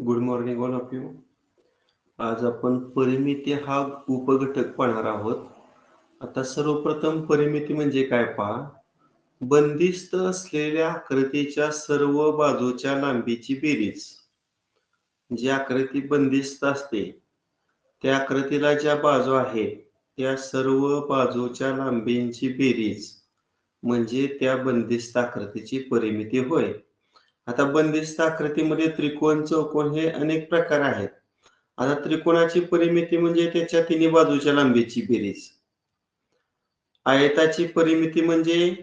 Good morning all of you. आज आपण परिमिती हा उपघटक पाहणार आहोत. आता सर्वप्रथम परिमिती म्हणजे काय पहा. बंदिस्त असलेल्या आकृतीच्या सर्व बाजूच्या लांबीची बेरीज. जी आकृती बंदिस्त असते त्या आकृतीला ज्या बाजू आहेत त्या सर्व बाजूच्या लांबींची बेरीज म्हणजे त्या बंदिस्त आकृतीची परिमिती होय. आता बंदिस्त आकृतीमध्ये त्रिकोण, चौकोन हे अनेक प्रकार आहेत. आता त्रिकोणाची परिमिती म्हणजे त्याच्या तिन्ही बाजूच्या लांबीची बेरीज. आयताची परिमिती म्हणजे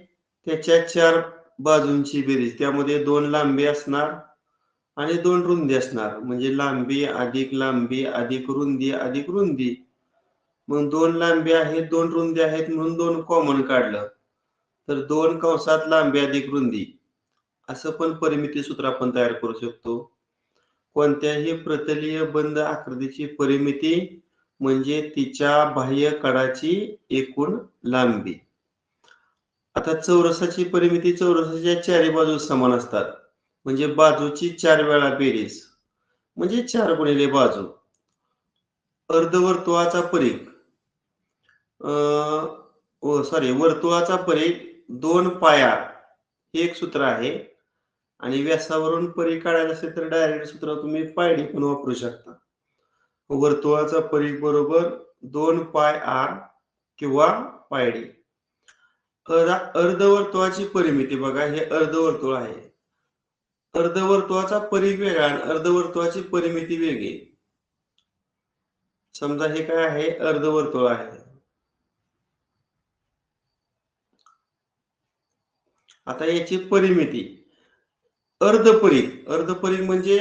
त्याच्या चार बाजूंची बेरीज. त्यामध्ये दोन लांबी असणार आणि दोन रुंदी असणार. म्हणजे लांबी अधिक रुंदी अधिक रुंदी. मग दोन लांबी आहेत, दोन रुंदी आहेत म्हणून दोन कॉमन काढलं तर दोन कंसात लांबी अधिक रुंदी असं पण परिमिती सूत्र आपण तयार करू शकतो. कोणत्याही प्रतलीय बंद आकृतीची परिमिती म्हणजे तिच्या बाह्य कडाची एकूण लांबी. आता चौरसाची परिमिती चौरसाच्या चारी बाजू समान असतात म्हणजे बाजूची 4 वेळा बेरीज म्हणजे 4 गुणिले बाजू. अर्धवर्तुळाचा परिघ वर्तुळाचा परिघ 2 पाया हे एक सूत्र आहे आणि व्यासावरून परिघ काढायचं असेल तर डायरेक्ट सूत्र तुम्ही पायडी पण वापरू शकता. वर्तुळाचा परिघ बरोबर 2 पाय आर किंवा पायडी. अर्धवर्तुळाची परिमिती बघा, हे अर्धवर्तुळ आहे. अर्धवर्तुळाचा परिघ वेगळा आणि अर्धवर्तुळाची परिमिती वेगळी. समजा हे काय आहे, अर्धवर्तुळ आहे. आता याची परिमिती अर्धपरिघ म्हणजे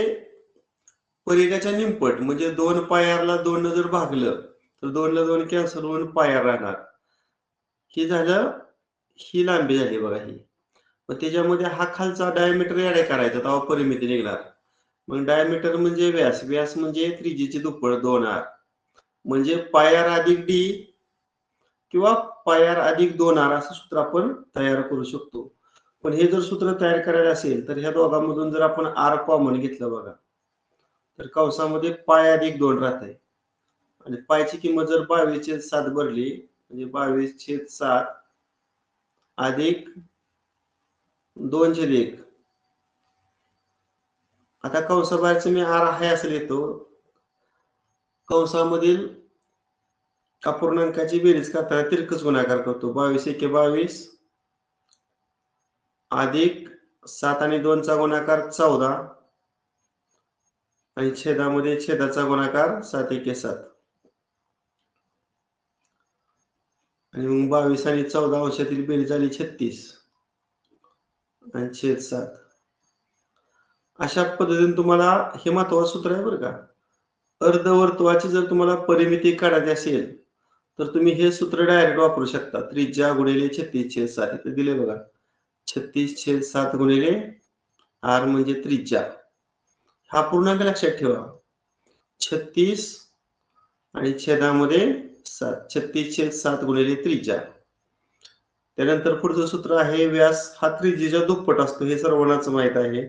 परिघाच्या निमपट म्हणजे 2 पायाला 2 न जर भागलं तर 2 ला 2 कॅन्सल होऊन पाया राहणार. ही झालं, ही लांबी झाली बघा ही. मग त्याच्यामध्ये हा खालचा डायमीटर ऍड करायचा तेव्हा परिमिती निघणार. मग डायमीटर म्हणजे व्यास म्हणजे त्रिज्येची दुप्पट 2r म्हणजे पायार अधिक डी किंवा पायार अधिक 2r असं सूत्र आपण तयार करू शकतो. पण हे जर सूत्र तयार करायला असेल तर ह्या दोघांमधून जर आपण r कॉमन घेतलं बघा तर कंसामध्ये पाय अधिक 2 राहते आणि पायची किंमत जर 22/7 भरली म्हणजे 22/7 अधिक 2/1. आता कंसाबाहेरचं मी r आहे असं लिहितो. कंसामधील अपूर्णांकाची बेरीज करताना तिरकस गुणाकार करतो. 22×1 = 22 अधिक 7 आणि 2 चा गुणाकार 14 आणि छेदामध्ये छेदाचा गुणाकार 7×1 = 7 आणि मग 22 आणि 14 अंशातील बेरीज झाली 36 आणि छेद 7. अशा पद्धतीने तुम्हाला हे महत्वाचं सूत्र आहे बरं का. अर्धवर्तुळाची जर तुम्हाला परिमिती काढायची असेल तर तुम्ही हे सूत्र डायरेक्ट वापरू शकता. त्रिज्या गुणिले 36/7 इथे दिले बघा. 36/7 गुणिले r म्हणजे त्रिज्या. हा पूर्णांक लक्षात ठेवा. 36 आणि छेदामध्ये 7. 36/7 गुणिले त्रिज्या. त्यानंतर पुढचं सूत्र आहे व्यास हा त्रिज्येच्या दुप्पट असतो हे सर्वांनाच माहित आहे.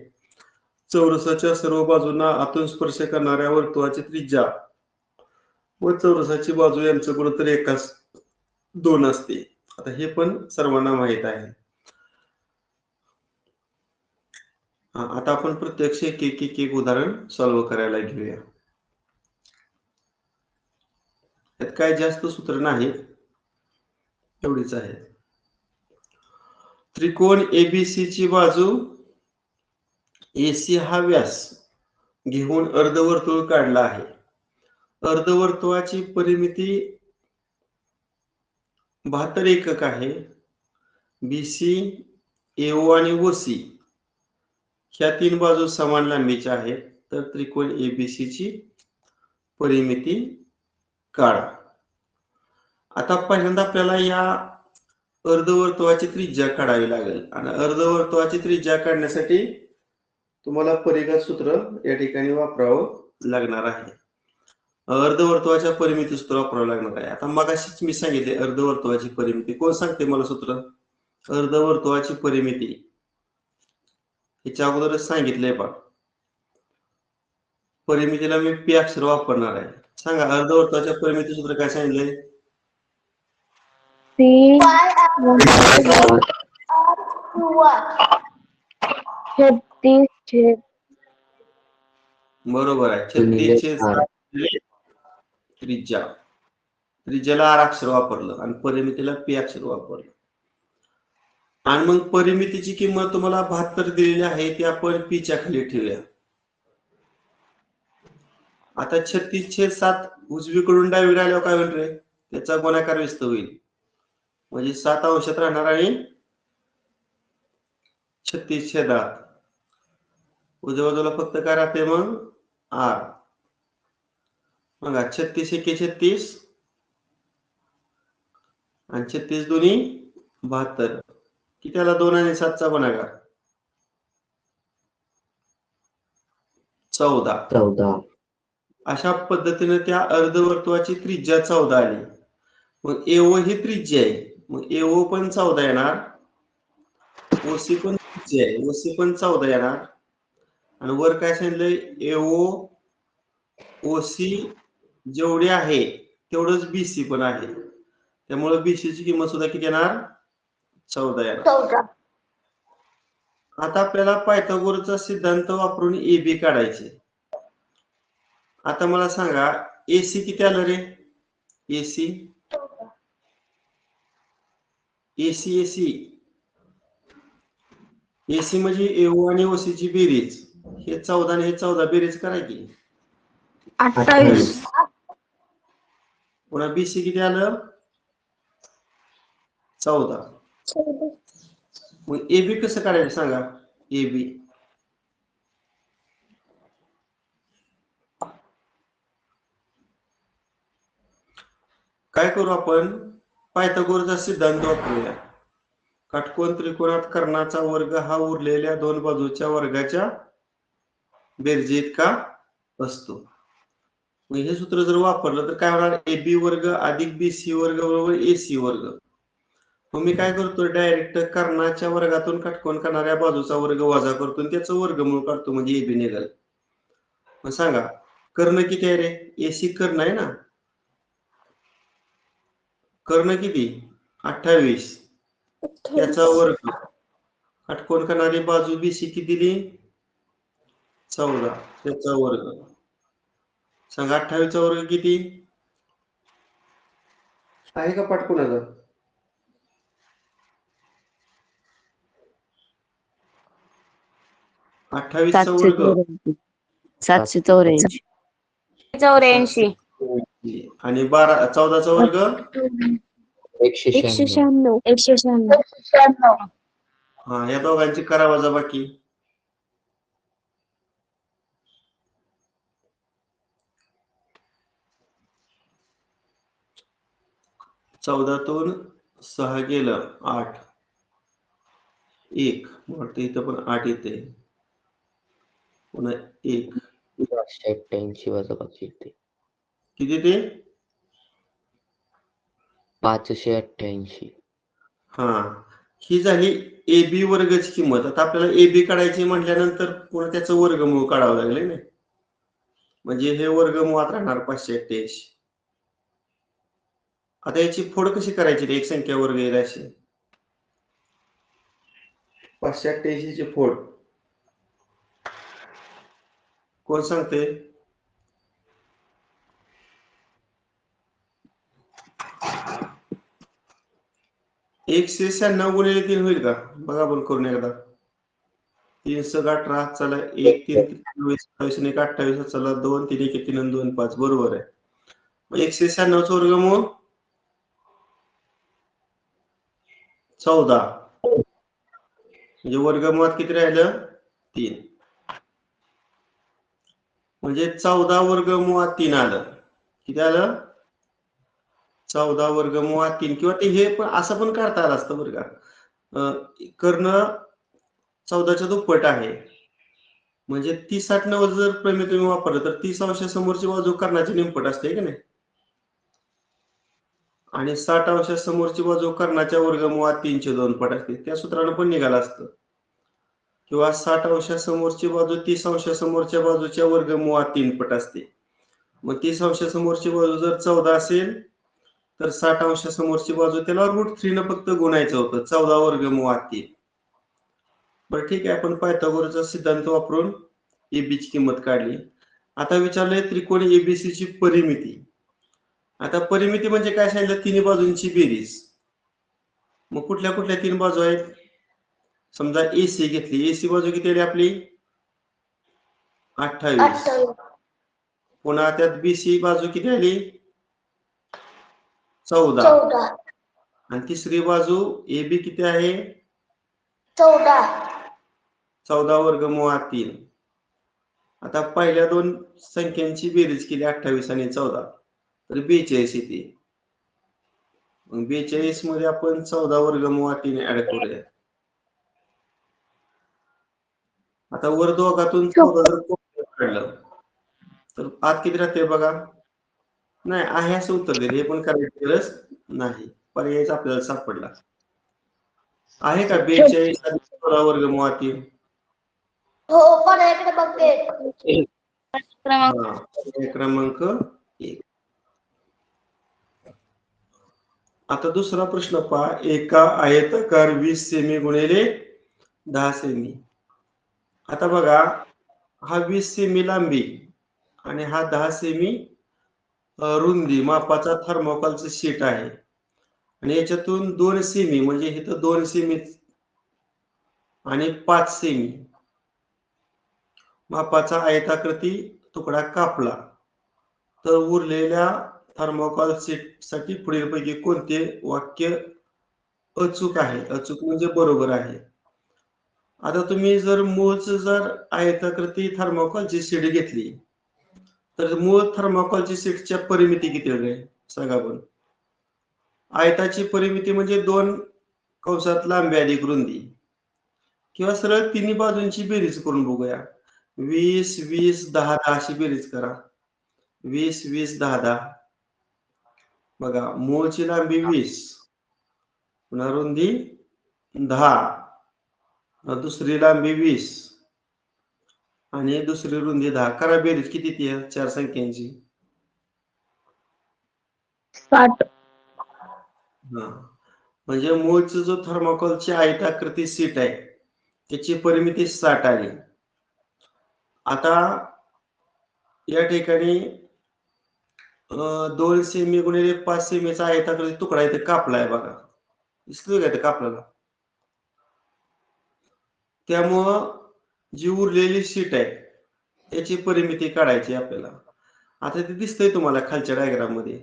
चौरसाच्या सर्व बाजूंना आतून स्पर्श करणाऱ्या वर्तुळाची त्रिज्या व चौरसाची बाजू यांचं गुणोत्तर 1:2 असते. आता हे पण सर्वांना माहित आहे. आता आपण प्रत्यक्ष एक उदाहरण सॉल्व्ह करायला घेऊया. यात काय जास्त सूत्र नाही, एवढीच आहे. त्रिकोण एबीसी ची बाजू एसी हा व्यास घेऊन अर्धवर्तुळ काढला आहे. अर्धवर्तुळाची परिमिती 72 एकक आहे. बीसी, एओ आणि ओसी ह्या तीन बाजू समान लांबीच्या आहेत. तर त्रिकोण एबीसी ची परिमिती काढा. आता पहिल्यांदा आपल्याला या अर्धवर्तुळाची त्रिज्या काढावी लागेल आणि अर्धवर्तुळाची त्रिज्या काढण्यासाठी तुम्हाला परिघात सूत्र या ठिकाणी वापरावं लागणार आहे. अर्धवर्तुळाच्या परिमिती सूत्र वापरावं लागणार आहे. आता मगाशीच मी सांगितले अर्धवर्तुळाची परिमिती. कोण सांगते मला सूत्र? अर्धवर्तुळाची परिमिती ह्याच्या अगोदरच सांगितलंय पहा. परिमितीला मी पी अक्षर वापरणार आहे. सांगा अर्धवर्तुळाच्या परिमिती सूत्र काय सांगितलंय? पी 36 बरोबर आहे. 36 त्रिज्या. त्रिज्याला आर अक्षर वापरलं आणि परिमितीला पी अक्षर वापरलं. आणि मग परिमितीची किंमत तुम्हाला 72 दिलेली आहे ती आपण पीच्या खाली ठेवूया. आता 36/7 उजवीकडून डावीकडे आल्यावर काय होईल रे? त्याचा गुणाकार व्यस्त होईल. म्हणजे 7 अंशात राहणार आणि 36/8 उजव्या बाजूला फक्त काय राहते मग आर. बघा 36 एके 36 आणि 36 दोन्ही 72. किती आला 2 आणि 7चा गुणाकार 14. अशा पद्धतीने त्या अर्धवर्तुळाची त्रिज्या 14 आली. मग एओ ही त्रिज्या आहे. मग एओ पण 14 येणार. ओसी पण त्रिज्या आहे. ओसी पण 14 येणार. आणि वर काय सांगितलंय? एओ ओसी जेवढी आहे तेवढंच बीसी पण आहे. त्यामुळे बीसी ची किंमत सुद्धा किती येणार? 14 येणार. आता आपल्याला पायथागोरसचा सिद्धांत वापरून एबी काढायचे. आता मला सांगा एसी किती आलं रे? एसी एसी एसी एसी म्हणजे एओ आणि ओसी ची बेरीज. हे 14 आणि हे 14 बेरीज करायची 28. पुन्हा बीसी किती आलं? 14. मग एबी कसं काढायचं सांगा? एबी काय करू आपण? पायथागोरसचा सिद्धांत वापरूया. काटकोन त्रिकोणात कर्णाचा वर्ग हा उरलेल्या दोन बाजूच्या वर्गाच्या बेरजे इतका असतो. मग हे सूत्र जर वापरलं तर काय होणार? एबी वर्ग अधिक बीसी वर्ग बरोबर एसी वर्ग. मग मी काय करतो? डायरेक्ट कर्णाच्या वर्गातून काटकोन करणाऱ्या बाजूचा वर्ग वजा करतो आणि त्याचं वर्गमूळ काढतो म्हणजे एबी निघाल. मग सांगा कर्ण किती आहे रे? एसी कर्ण आहे ना. कर्ण किती? 28. त्याचा वर्ग. काटकोन करणारी बाजू बीसी किती दिली? 14. त्याचा वर्ग. सांगा 28 चा वर्ग किती आहे का पाठ कोणाचा? अठ्ठावीस चा वर्ग 784. आणि 14 चा वर्ग 196. हा या दोघांची करा वजाबाकी. चौदातून 6 गेलं 8. 1 वाटतं इथं पण 8 येते. पुन्हा 1 588 वजाबाकी येते. किती ते? 588. हा ही झाली एबी वर्गाची किंमत. आता आपल्याला एबी काढायची म्हटल्यानंतर पुन्हा त्याचं वर्गमूळ काढावं लागले ना. म्हणजे हे वर्गमूळात राहणार 588. आता याची फोड कशी करायची? एक संख्या वर्ग येईल अशी 588 ची फोड कोण सांगते? एकशे 96 गुणिले 3 होईल का? बघा आपण करून एकदा. 3 × 18 चला 1 3 23 1 28 चला 2 3 1 3 2 5 बरोबर आहे. मग 196 चं वर्गमूळ 14 म्हणजे वर्गमुळात किती राहिलं? 3. म्हणजे 14 वर्गमुळात 3 आलं. किती आलं? 14 वर्गमुळात 3 किंवा ते हे पण असं पण करता आलं असतं बरं का. कर्ण 14च्या दुप्पट आहे. म्हणजे 30-60-90 जर प्रमेय तुम्ही वापरलं तर 30 अंश समोरची बाजू कर्णाची निमपट असते की नाही. आणि 60 अंश समोरची बाजू कर्णाच्या वर्गमुळात 3/2 पट असते. त्या सूत्रानं पण निघालं असतं. किंवा 60 अंशासमोरची बाजू 30 अंशासमोरच्या बाजूच्या वर्गमुळात 3 पट असते. मग 30 अंशासमोरची बाजू जर 14 असेल तर 60 अंशासमोरची बाजू त्याला √3 न फक्त गुणायचं होतं. 14 वर्गमुळात 3. बरं ठीक आहे, आपण पायथागोरसचा सिद्धांत वापरून एबीची किंमत काढली. आता विचारलंय त्रिकोण एबीसी ची परिमिती. आता परिमिती म्हणजे काय सांगितलं? तिन्ही बाजूंची बेरीज. मग कुठल्या कुठल्या 3 बाजू आहेत? समजा एसी घेतली, एसी बाजू किती आली आपली? 28. पुन्हा त्यात बीसी बाजू किती आली? 14. आणि तिसरी बाजू एबी किती आहे? 14 वर्गमुळात 3. आता पहिल्या दोन संख्यांची बेरीज केली 28 आणि 14 तर 42 येते. मग 42 मध्ये आपण 14 वर्गमुळात 3 ऍड करूया. आता वर दोघातून 14 जर काढलं तर आत किती राहते बघा? नाही आहे असं उत्तर दिले, हे पण करायची गरज नाही. पर्यायच आपल्याला सापडला आहे का? 42 आणि 14 वर्गमुळात 3. हो पर्यायाकडे बघते. क्रमांक 1. आता दुसरा प्रश्न पहा. एका आयताकार 20 सेमी गुणिले 10 सेमी. आता बघा, हा 20 सेमी लांबी आणि हा 10 सेमी रुंदी मापाचा थर्मोकॉलचं शीट आहे आणि याच्यातून 2 सेमी म्हणजे इथं 2 सेमी आणि 5 सेमी मापाचा आयताकृती तुकडा कापला तर उरलेल्या थर्मोकॉल शीट साठी पुढीलपैकी कोणते वाक्य अचूक आहे? अचूक म्हणजे बरोबर आहे. आता तुम्ही जर मूळच जर आयताकृती थर्मोकॉलची शीट घेतली तर मूळ थर्मोकॉलची शीटच्या परिमिती किती आहे सांगा बरं? आयताची परिमिती म्हणजे 2 कंसात लांबी अधिक रुंदी, किंवा सरळ तिन्ही बाजूंची बेरीज करून बघूया. 20 20 10 10 अशी बेरीज करा. 20 20 10 10. बघा, मूळची लांबी 20, पुन्हा रुंदी 10, दुसरी लांबी 20 आणि दुसरी रुंदी 10. करा बेरीज किती ती आहे 4 संख्यांची? 60. म्हणजे मूळची जो थर्मोकॉलची आयताकृती शीट आहे त्याची परिमिती 60 आली. आता या ठिकाणी 2 सेमी गुणिले 5 सेमीचा आयताकृती तुकडा इथे कापलाय बघा, दिसतोय का ते कापलेला? त्यामुळं जी उरलेली शीट आहे त्याची परिमिती काढायची आपल्याला. आता ते दिसतंय तुम्हाला खालच्या डायग्राम मध्ये.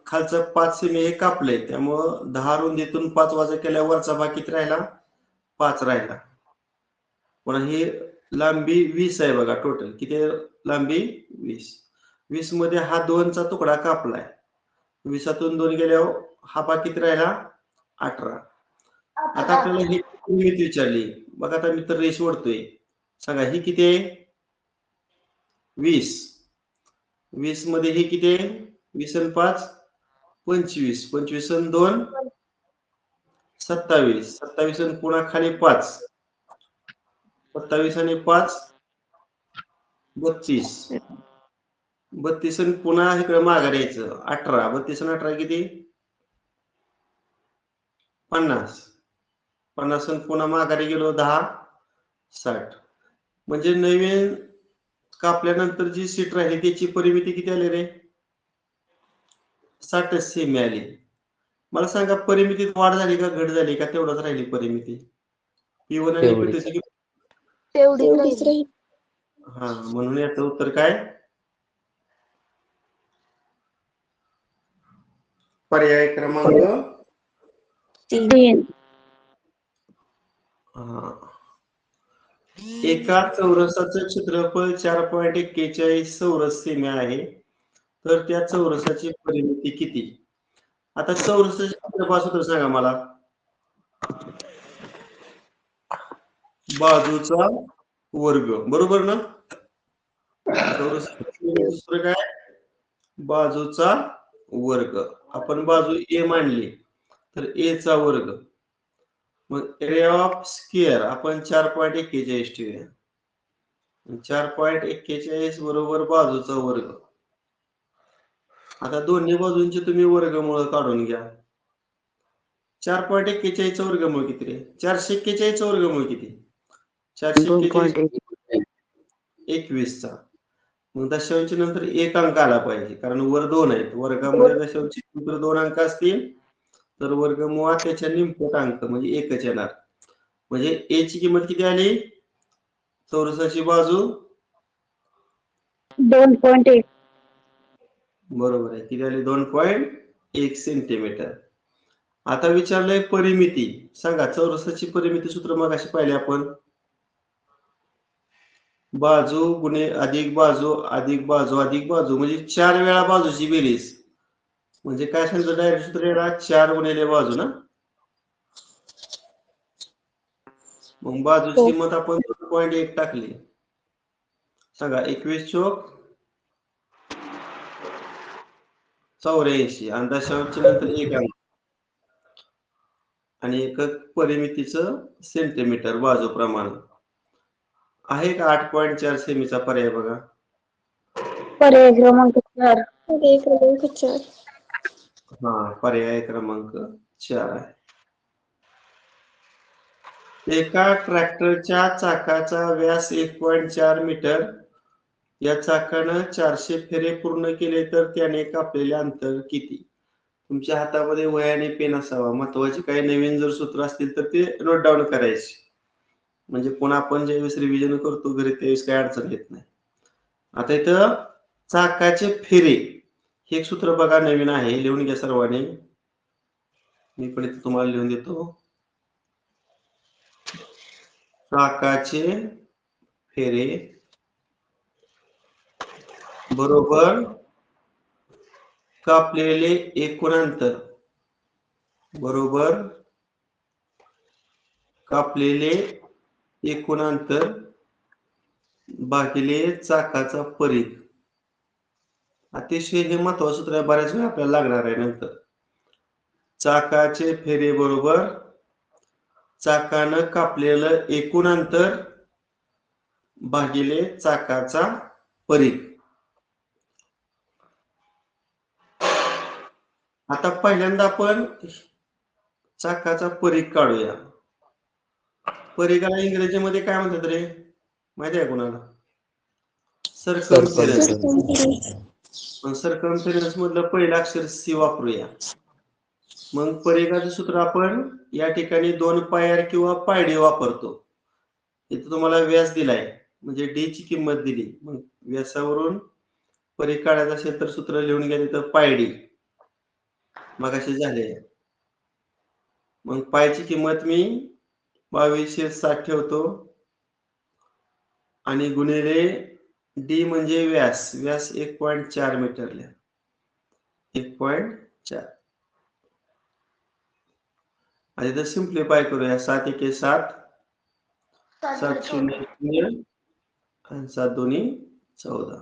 खालचं 5 सेमी हे कापले, त्यामुळं 10 रुंदीतून 5 वजा केल्यावर वरचा भाग किती राहिला? 5 राहिला. पुन्हा ही लांबी 20 आहे बघा, टोटल किती लांबी? 20. 20 मध्ये हा 2चा तुकडा कापलाय, 20तून 2 गेल्यावर हा भाग किती राहिला? 18. आता आपल्याला ही परिमिती विचारली बघा. आता मी तर रेष ओढतोय, सांगा ही किती आहे? 20. 20 मध्ये ही किती आहे? 20 आणि 5 25, 25 आणि 2 27, 27 आणि पुन्हा खाली 5, 27 आणि 5 32, 32 आणि पुन्हा इकडे माघार यायचं 18, 32 आणि 18 किती? 50, 50 आणि पुन्हा माघारी गेलो 10 60. म्हणजे नवीन कापल्यानंतर जी शीट राहिली त्याची परिमिती किती आली रे? 60 सेमी आली. मला सांगा, परिमितीत वाढ झाली का घट झाली का तेवढंच राहिली परिमिती? P1 आणि तेवढीच. P2 ची तेवढीच राहील. हा, म्हणून याचं उत्तर काय? पर्याय क्रमांक 3. एका चौरसाचं क्षेत्रफळ 4.41 चौरस सेमी आहे, तर त्या चौरसाची परिमिती किती? आता चौरसाचे क्षेत्रफळ सूत्र सांगा मला. बाजूचा वर्ग, बरोबर ना? चौरसाचे सूत्र काय? बाजूचा वर्ग. आपण बाजू ए मांडली तर ए चा वर्ग मग एरिया ऑफ स्क्वेअर आपण 4.41 ठेवूया. 4.41 बरोबर बाजूचा वर्ग. आता दोन्ही बाजूंचे तुम्ही वर्गमूळ काढून घ्या. 4.41 चा वर्गमूळ किती रे? 441 चा वर्गमूळ किती? 441 21 चा. मग दशांश नंतर एक अंक आला पाहिजे कारण वर 2 आहेत. वर्गामध्ये दशांश नंतर 2 अंक असतील तर वर्गमुळात त्याच्या निमपट अंक म्हणजे एकच येणार. म्हणजे a ची किंमत किती आली? चौरसाची बाजू 2.1. बरोबर आहे. किती आली? 2.1 सेंटीमीटर. आता विचारलंय परिमिती. सांगा चौरसाची परिमिती सूत्र मगाशी पाहिले आपण. बाजू गुणे अधिक बाजू अधिक बाजू अधिक बाजू म्हणजे 4 वेळा बाजूची बेरीज. म्हणजे काय सांगितलं डायरेक्ट सूत्र येणार 4 गुणिले बाजू ना. मग बाजूची किंमत आपण 2.1 टाकली. सांगा 21 चोक 84 आणि दशांश नंतर एक अंक आणि एकक परिमितीचं सेंटीमीटर बाजू प्रमाण आहे का? 8.4 सेमीचा पर्याय बघा. पर्याय क्रमांक 4. पर्याय क्रमांक 4. हा, पर्याय क्रमांक 4 आहे. एका ट्रॅक्टरच्या चाकाचा व्यास 1.4 मीटर. या चाकानं 400 फेरे पूर्ण केले तर त्याने कापलेले अंतर किती? तुमच्या हातामध्ये वही आणि पेन असावा. महत्वाचे काही नवीन जर सूत्र असतील तर ते नोट डाऊन करायचे. म्हणजे पुन्हा आपण ज्यावेळेस रिव्हिजन करतो घरी त्यावेळेस काही अडचण येत नाही. आता इथं चाकाचे फेरे हे एक सूत्र बघा नवीन आहे. लिहून घ्या सर्वांनी. मी पण इथे तुम्हाला लिहून देतो. चाकाचे फेरे बरोबर कापलेले एकूण अंतर बरोबर कापलेले एकूण अंतर भागिले चाकाचा परिघ. अतिशय हे महत्वाचं सूत्र आहे. बऱ्याच वेळा आपल्याला लागणार आहे नंतर. चाकाचे फेरे बरोबर चाकानं कापलेलं एकूण अंतर भागिले चाकाचा परिघ. आता पहिल्यांदा आपण चाकाचा परिघ काढूया. परिघाला इंग्रजीमध्ये काय म्हणतात रे? माहिती आहे कोणाला? सर्कमफेरन्स. सर्कमफेरन्स मधलं पहिलं अक्षर सी वापरूया. मग परिघाचं सूत्र आपण या ठिकाणी 2 पायर किंवा पायडी वापरतो. इथे तुम्हाला व्यास दिलाय म्हणजे डी ची किंमत दिली. मग व्यासावरून परिघ काढायचं असेल तर सूत्र लिहून घ्या. तिथं पायडी मगाशी झाले. मग पायची किंमत मी 2260 ठेवतो आणि गुणिले डी म्हणजे व्यास. व्यास 1.4 मीटर लिहा. 1.4 आणि इथं सिम्प्लिफाय करूया. 7 1 7 7 0 0 आणि 7 2 14.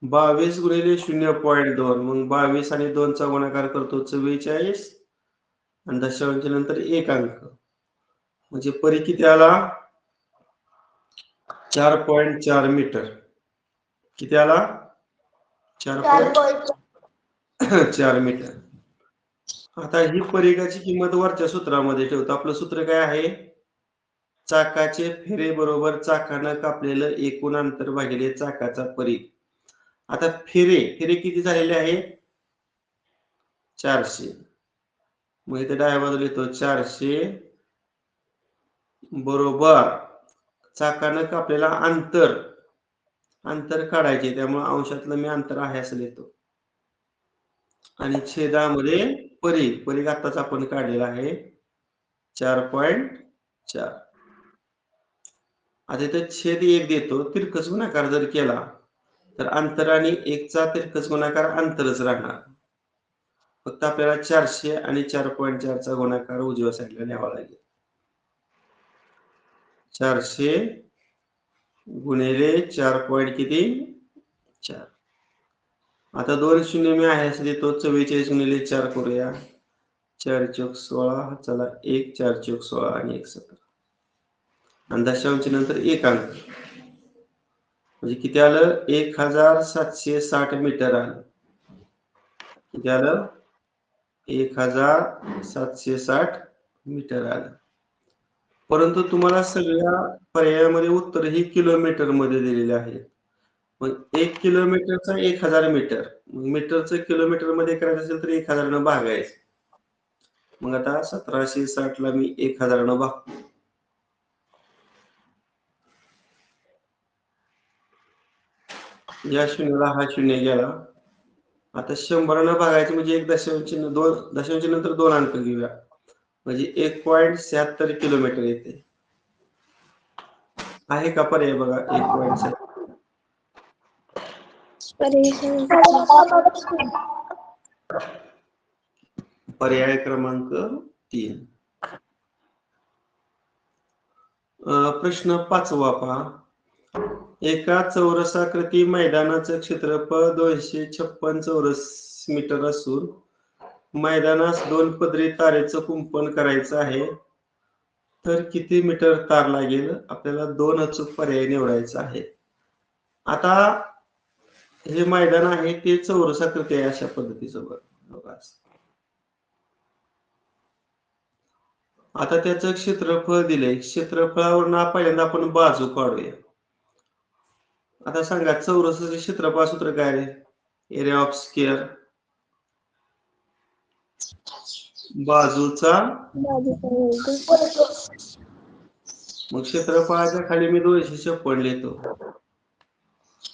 22 गुणिले 0.2 मग 22 आणि 2 चा गुणाकार करतो 44 आणि दशांश नंतर एक अंक म्हणजे परिघ किती आला? 4.4 मीटर. किती आला? 4.4 मीटर. आता ही परिघाची किंमत वरच्या सूत्रामध्ये ठेवतो. आपलं सूत्र काय आहे? चाकाचे फेरे बरोबर चाकानं कापलेलं एकूण अंतर भागिले चाकाचा परिघ. आता फेरे किती झालेले आहेत? 400. मग इथे डाव्या बाजूला लिहितो 400 बरोबर चाकानं कापलेला अंतर काढायचे. त्यामुळे अंशातलं मी अंतर आहे असं लिहितो आणि छेदामध्ये परिघ आताच आपण काढलेला आहे 4.4. आता इथे छेद 1 देतो. तिरकस गुणाकार जर केला तर अंतर आणि 1 चा तिरकस गुणाकार अंतरच राहणार. फक्त आपल्याला 400 आणि 4.4 चा गुणाकार उजव्या साईडला न्यावा लागेल. 400 गुणिले 4 किती 4. आता 2 शून्य मी आहे असं देतो. 44 गुणिले 4 करूया. 4 चौक 16, चला 1 4 चौक 16 आणि 1 17 आणि दशांश नंतर एक अंक म्हणजे किती आलं 1760 मीटर आलं. किती आलं 1760 मीटर आलं. परंतु तुम्हाला सगळ्या पर्यायामध्ये उत्तर ही किलोमीटर मध्ये दिलेले आहेत. मग 1 किलोमीटरचा 1000 मीटर, मग मीटरचं किलोमीटर मध्ये करायचं असेल तर 1000 न भागायचं. मग आता 1760 ला मी 1000 न भागतो. या शून्याला हा शून्य गेला. आता 100 न भागायचं म्हणजे एक दशांश चिन्ह, दोन दशांश नंतर दोन अंक घेऊया म्हणजे 1.76 किलोमीटर येते. आहे का पर्याय बघा 1.76. पर्याय क्रमांक 3. प्रश्न 5वा पहा. एका चौरसाकृती मैदानाचं क्षेत्रफळ 256 चौरस मीटर असून मैदानास 2 पदरी तारेचं कुंपण करायचं आहे. तर किती मीटर तार लागेल? आपल्याला 2 अचूक पर्याय निवडायचा आहे. आता हे मैदान आहे ते चौरसाकृती आहे अशा पद्धतीचं बघा. आता त्याचं क्षेत्रफळ दिलंय. क्षेत्रफळावरून पहिल्यांदा आपण बाजू काढूया. आता सांगा चौरसाचे क्षेत्रफळ सूत्र काय आहे? एरिया ऑफ स्क्वेअर बाजूचा मग क्षेत्रफळाच्या खाली मी 256 लिहितो.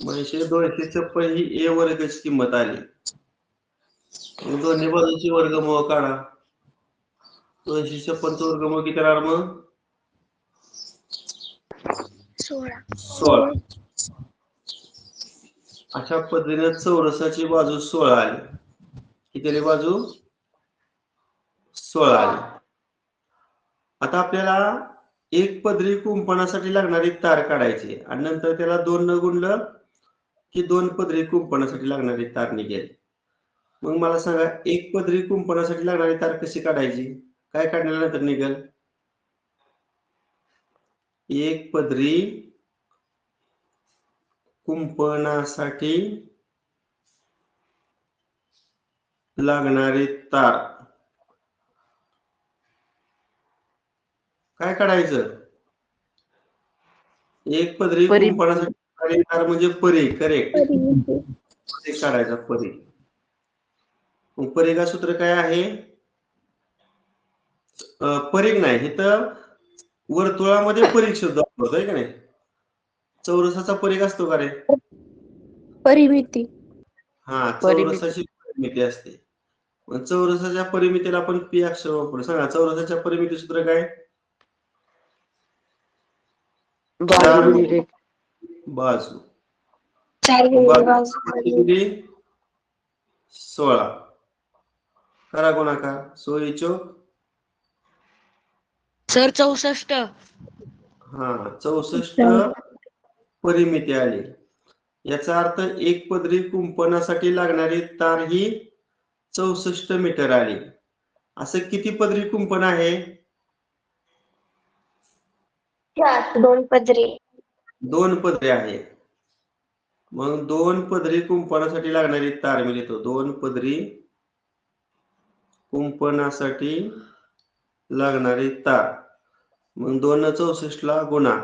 म्हणजे 256 ही a वर्गाची किंमत आली. मग दोन्ही बाजूची वर्गमूळ काढा. 256 चा वर्गमूळ किती राहणार मग? 16. अशा पद्धतीने चौरसाची बाजू 16 आली. किती आली बाजू? 16 आली. आता आपल्याला एक पदरी कुंपणासाठी लागणारी तार काढायची आणि नंतर त्याला 2 न गुणलं की 2 पदरी कुंपणासाठी लागणारी तार निघेल. मग मला सांगा एक पदरी कुंपणासाठी लागणारी तार कशी काढायची? काय काढल्यानंतर निघेल? एक पदरी कुंपणासाठी लागणारी तार काय काढायचं? एक पदरी कुंपणासाठी लागणारी तार म्हणजे परी. करेक्ट. परी काढायचा परी. मग परीगा सूत्र काय आहे? परीघ नाही इथं वर्तुळामध्ये परीघ शब्द वापरतोय का नाही? चौरसाचा परीघ असतो का रे? परिमिती. हा चौरसाची परिमिती असते. मग चौरसाच्या परिमितीला आपण पी अक्षर वापरू. सांगा चौरसाच्या परिमिती सूत्र काय? बाजू 16 करा गुणाकार. 16 चौक सर 64. हा 64 परिमिती आली. याचा अर्थ एक पदरी कुंपणासाठी लागणारी तार ही 64 मीटर आली. असं किती पदरी कुंपण आहे? 2 पदरी. 2 पदरी आहे. मग 2 पदरी कुंपणासाठी लागणारी तार मी लिहितो. 2 पदरी कुंपणासाठी लागणारी तार. मग 2 न 64 ला गुणा.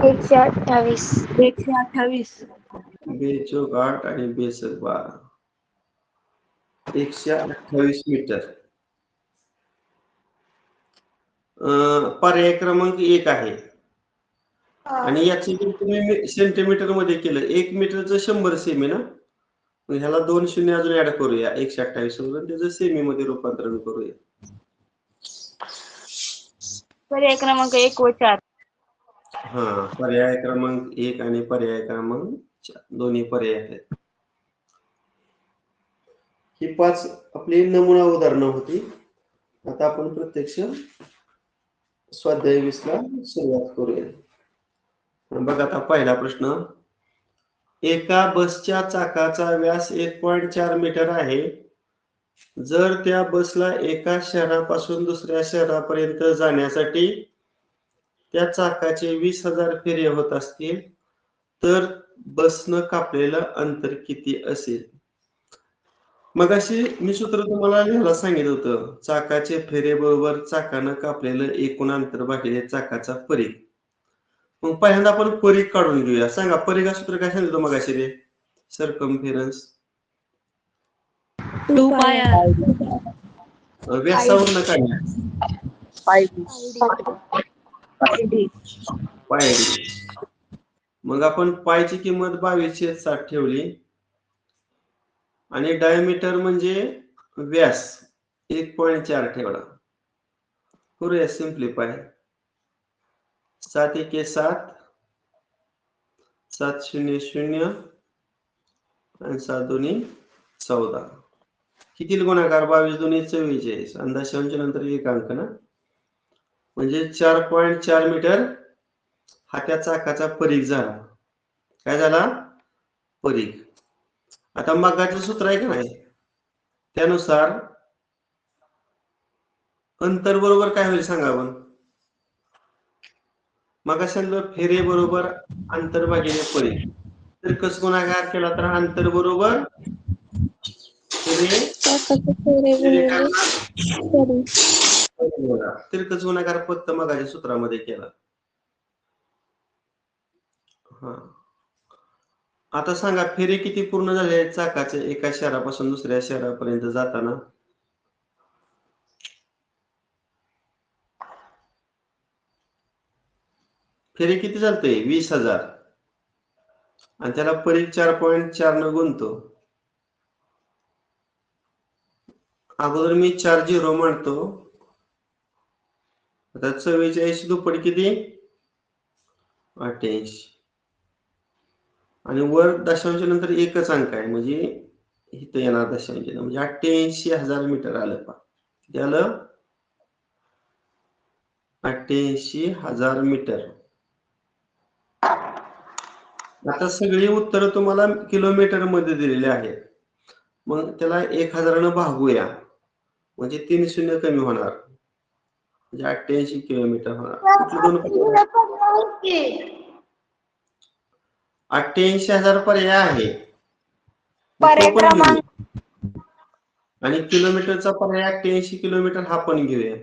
128. 2 चौक 8 आणि 2 चौक 12. 128 मीटर. पर्याय क्रमांक 1 आहे. आणि याची तुम्ही सेंटीमीटर मध्ये केलं. 1 मीटरचं 100 सेमी ना? मग ह्याला 2 शून्य अजून ऍड करूया 128 वरून त्याचं सेमी मध्ये रूपांतरण करूया. पर्याय क्रमांक 1 व 4. हा पर्याय क्रमांक 1 आणि पर्याय क्रमांक 4 दोन्ही पर्याय आहेत. ही 5 आपली नमुना उदाहरणं होती. आता आपण प्रत्यक्ष स्वाध्याय 20 ला सुरुवात करूया. बघा आता पहिला प्रश्न. एका बसच्या चाकाचा व्यास 1.4 मीटर आहे. जर त्या बसला एका शहरापासून दुसऱ्या शहरापर्यंत जाण्यासाठी त्या चाकाचे 20,000 फेरे होत असतील तर बसनं कापलेलं अंतर किती असेल? मगाशी मी सूत्र तुम्हाला लिहायला सांगितलं होतं. चाकाचे फेरे बरोबर चाकानं कापलेलं एकूण अंतर भागिले चाकाचा परीघ. मग पहिल्यांदा आपण परीघ काढून घेऊया. सांगा परीघा सूत्र काय सांगितलं मगाशी रे? सर्कम्फरन्स 2 पाय आर. व्यासावरनं काढल्या पायरी. मग आपण पायची किंमत 22/7 ठेवली आणि डायमीटर म्हणजे व्यास 1.4 ठेवला. करूया सिम्प्लिफाय. 7 1 7 7 0 0 आणि 7 2 14. किती गुणाकार? 22 2 44. अंदाजांच्या नंतर एक अंक ना, म्हणजे 4.4 मीटर हा त्या चाकाचा परीघ झाला. काय झाला? परीघ. आता मगाचं सूत्र आहे का नाही, त्यानुसार अंतर बरोबर काय होईल सांगा आपण? मगाशी फेरे बरोबर अंतर भागिले परीघ. तर कसं गुणाकार केला तर अंतर बरोबर फेरे तिरकस गुणाकार फक्त मगाच्या सूत्रामध्ये केला. हा, आता सांगा फेरे किती पूर्ण झाले चाकाचे एका शहरापासून दुसऱ्या शहरापर्यंत जाताना? फेरे किती झालते? 20,000 आणि त्याला परीघ 4.4 न गुणतो. अगोदर मी 4 0 मांडतो. आता 44 दुप्पट किती? 88 आणि वर दशांश नंतर एकच अंक आहे म्हणजे इथं येणार दशांश म्हणजे 88,000 मीटर आलं. पा किती आलं? 88,000 मीटर. आता सगळी उत्तर तुम्हाला किलोमीटर मध्ये दिलेली आहेत. मग त्याला 1000 न भागूया म्हणजे 3 शून्य कमी होणार म्हणजे 88 किलोमीटर होणार. कुठले दोन? 88,000 पर्याय आहे. पर्याय तो पण क्रमांक घेऊ. आणि किलोमीटरचा पर्याय 88 किलोमीटर हा पण घेऊया.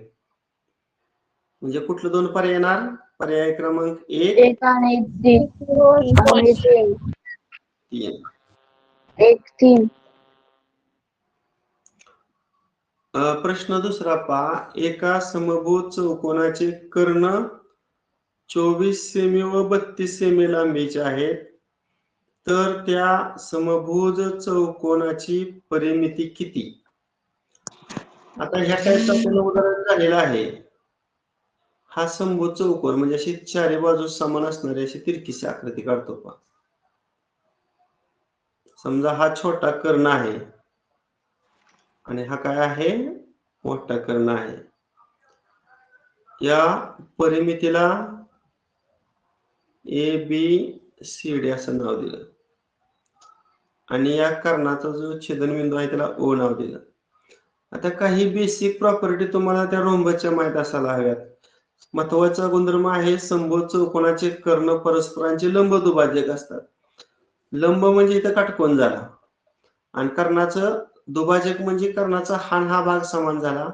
म्हणजे कुठले दोन पर्याय येणार? पर्याय क्रमांक 1 1 आणि 3 3. 1 3. प्रश्न दुसरा पहा. एका समभुज चौकोनाचे कर्ण 24 सेमी व 32 सेमी लांबीचे आहेत. तर त्या समभुज चौकोनाची परिमिती किती? आता ह्या टाईपचं आपल्याला उदाहरण झालेलं आहे. हा समभुज चौकोन म्हणजे अशी चारी बाजू समान असणारी अशी तिरकीशी आकृती काढतो पहा. समजा हा छोटा कर्ण आहे आणि हा काय आहे? मोठा कर्ण आहे. या परिमितीला ABCD असं नाव दिलं आणि या कर्णाचा जो छेदनबिंदू आहे त्याला O नाव दिलं. आता काही बेसिक प्रॉपर्टी तुम्हाला त्या रोम्बसच्या माहित असायला हव्यात. महत्वाचा गुणधर्म आहे समभुज चौकोनाचे कर्ण परस्परांचे लंब दुभाजक असतात. लंब म्हणजे इथं काटकोन झाला आणि कर्णाचं दुभाजक म्हणजे कर्णाचा हा भाग समान झाला.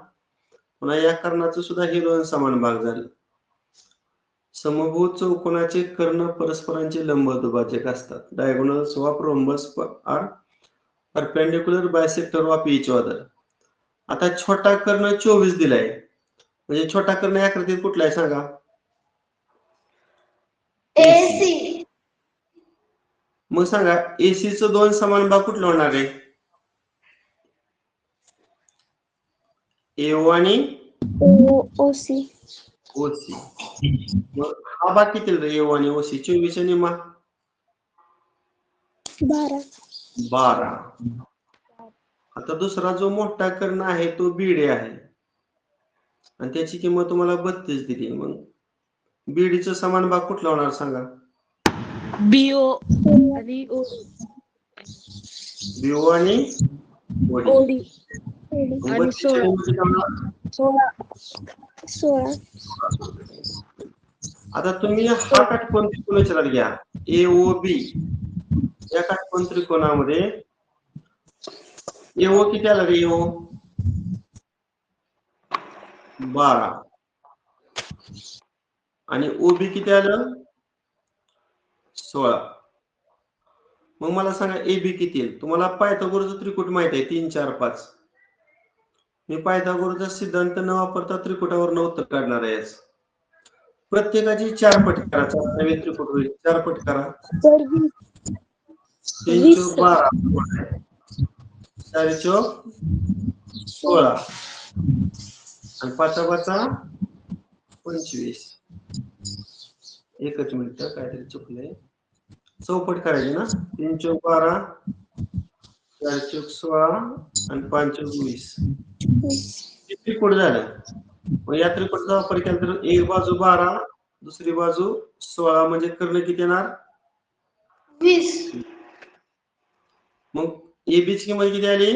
पुन्हा या कर्णाचं सुद्धा हे दोन समान भाग झाले. समभुज चौकोनाचे कर्ण परस्परांचे लंब दुभाजक असतात. Diagonals of rhombus are perpendicular bisector of each other. आता छोटा कर्ण 24 दिलाय म्हणजे छोटा कर्ण या आकृतीत कुठला आहे सांगा? AC. मग सांगा AC चं दोन समान भाग कुठला होणार आहे? AO आणि OC. OC. मग हा भाग किती रे? AO आणि OC 24 आणि मग 12. आता दुसरा जो मोठा कर्ण आहे तो BD आहे आणि त्याची किंमत तुम्हाला 32 दिली. मग BD चा समान भाग कुठला होणार सांगा? BO आणि BO आणि OD. OD मग आणि 32 च्या मध्ये काय? 16. आता तुम्ही हा काटकोन त्रिकोण विचारात घ्या. AOB या काटकोन त्रिकोणामध्ये AO किती आलं रे? AO 12 आणि OB किती आलं? 16. मग मला सांगा AB किती येईल? तुम्हाला पायथागोरसचं त्रिकूट माहित आहे 3 4 5. मी पायथागोरसचा सिद्धांत न वापरता त्रिकुटावरून उत्तर काढणार आहे. प्रत्येकाची 4 पट करा. 4 नवीन त्रिकुट होईल. 4 पट करा. 3 चौक 12 4 चौक 16 आणि 5 5 25. एकच मिनिट काहीतरी चुकलंय. चौपट करायची ना. 3 चौक 12 4 चौक 16 आणि 5 चौक 20. त्रिकोट झालं. मग या त्रिकोटाचा वापर केला तर एक बाजू 12 दुसरी बाजू 16 म्हणजे कर्ण किती येणार? 20. मग AB ची किंमत किती आली?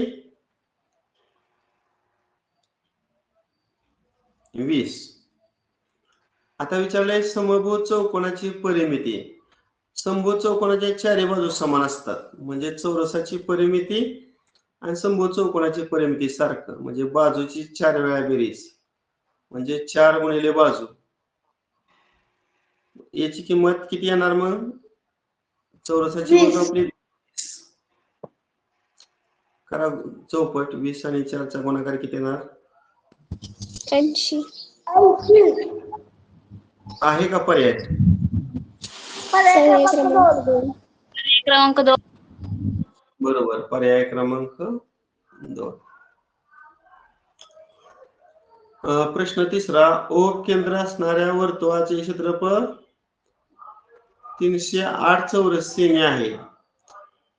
20. आता विचारलंय समभुज चौकोनाची परिमिती. समभुज चौकोनाच्या चारही बाजू समान असतात म्हणजे चौरसाची परिमिती आणि समभुज चौकोनाची परिमिती सारखं म्हणजे बाजूची 4 वेळा बेरीज म्हणजे 4 गुणिले बाजू. याची किंमत किती येणार? मग चौरसाची बाजू आपली करा चौपट. 20 आणि 4 चा गुणाकार किती येणार? 80. आहे का पर्याय? पर्याय क्रमांक 2. क्रमांक 2. बरोबर, पर्याय क्रमांक 2. प्रश्न तिसरा. ओ केंद्र असणाऱ्या वर्तुळाचे क्षेत्रफळ 308 चौरस सेमी आहे.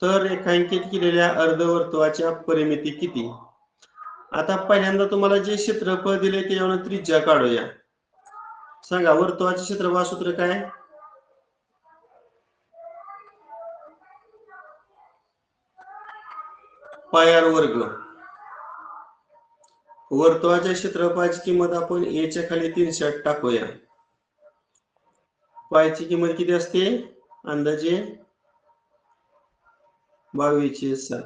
तर रेखांकित केलेल्या अर्धवर्तुळाच्या परिमिती किती? आता पहिल्यांदा तुम्हाला जे क्षेत्रफळ दिले त्याच्यावर त्रिज्या काढूया. सांगा वर्तुळाचे क्षेत्रफळ सूत्र काय? पाय आर वर्ग. वर्तुळाच्या क्षेत्रफळाची किंमत आपण a च्या खाली 308 टाकूया. पायची किंमत किती असते? अंदाजे 22/7.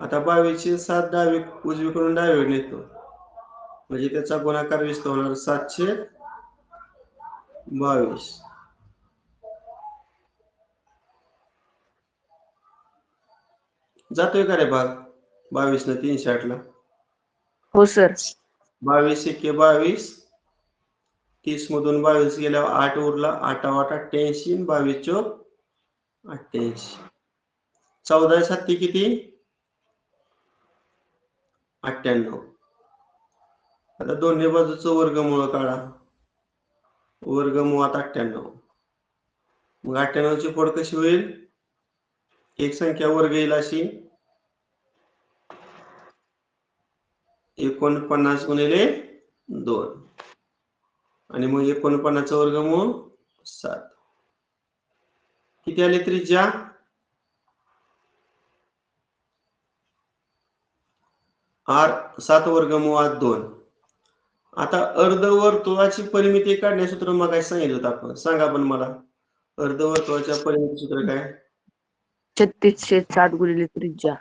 आता 22/7 उजवीकडून डावीकडे नेतो म्हणजे त्याचा गुणाकार 20 होणार. 7/22. जातोय का रे भाग? 22 न 308 ला. हो सर. 22 एके 22. 30 मधून 22 गेल्यावर 8 उरला. 8 8 88. 22 चौक 88. 14 7 किती? 98. आता दोन्ही बाजूचं वर्गमूळ काढा. वर्गमुळात 98. मग 98 ची फोड कशी होईल? एक संख्या वर्ग येईल अशी 49 गुणिले 2 आणि मग 49 वर्गमूळ 7. किती आली त्रिज्या? R 7 वर्गमुळात 2. आता अर्धवर्तुळाची परिमिती काढण्याचं सूत्र मग काय सांगितलं होतं आपण? सांगा पण मला. अर्धवर्तुळाच्या परिमिती सूत्र काय? 36/7 गुणिले त्रिज्या.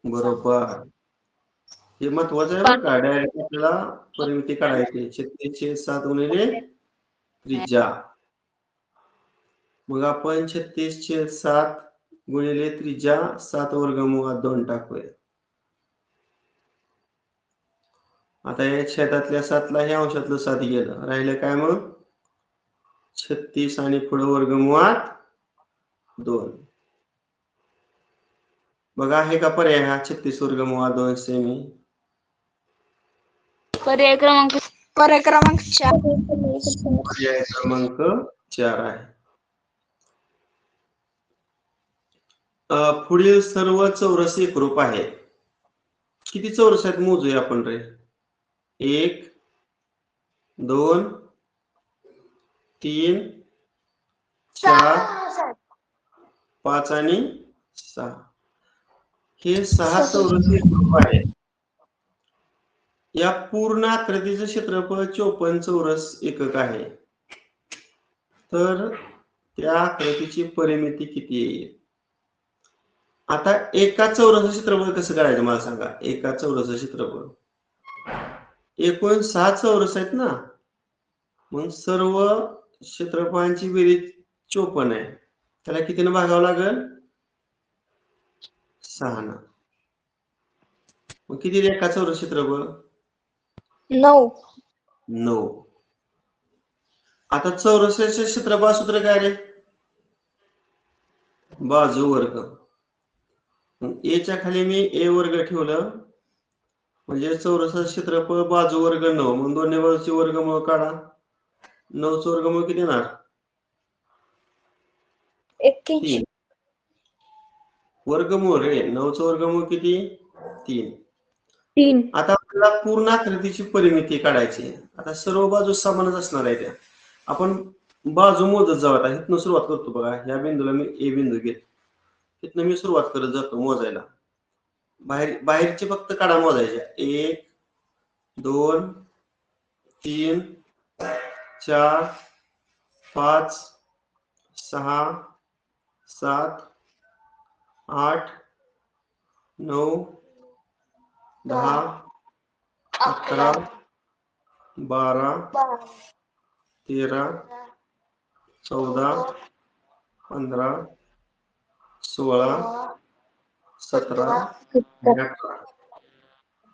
बरोबर. हे महत्वाचं आहे बरं का. डायरेक्ट आपल्याला परिमिती काढायची. 36/7 गुणिले त्रिज्या. मग आपण 36/7 गुणिले त्रिज्या 7 वर्गमुळात 2 टाकूया. आता या छेदातल्या 7 ला हे अंशातलं 7 गेलं. राहिलं काय मग? 36 आणि पुढे वर्गमुळात 2. बघा आहे का पर्याय हा 36 वर्गमुळात 2 सेमी? पर्याय क्रमांक 4. पर्याय क्रमांक 4 आहे. पुढील सर्व चौरस एकरूप आहेत. किती चौरस आहेत मोजूया आपण रे. 1 2 3 4 5 आणि 6 हे 6 चौरस एकक आहेत. या पूर्ण आकृतीचं क्षेत्रफळ 54 चौरस एकक आहे. तर त्या आकृतीची परिमिती किती येईल? आता एका चौरस क्षेत्रफळ कसं करायचं मला सांगा. एका चौरस क्षेत्रफळ एकूण 6 चौरस आहेत ना, मग सर्व क्षेत्रफळांची बेरीज 54 आहे. त्याला कितीनं भागावं लागेल? 6 न. मग किती एका चौरस क्षेत्रफळ? 9. 9. आता चौरसाचे क्षेत्रफळ सूत्र काय रे? बाजू वर्ग. ए च्या खाली मी ए वर्ग ठेवलं म्हणजे चौरसाचं क्षेत्रफळ बाजू वर्ग 9. मग दोन्ही बाजूचे वर्गमूळ काढा. 9 चं वर्गमूळ किती येणार? 81. वर्गमूळ रे. 9 चं वर्गमूळ किती? 3. 3. आता आपल्याला पूर्ण आकृतीची परिमिती काढायची. आता सर्व बाजू समानच असणार आहे त्या. आपण बाजू मोजत जाऊ. आता इथनं सुरुवात करतो बघा. ह्या बिंदूला मी ए बिंदू घेतो. इथनं मी सुरुवात करत जातो मोजायला. बाहेरचे फक्त काढा मोजायच्या. 1 2 3 4 5 6 7 8 9 10 11 12 13 14 15 16 17 आणि 18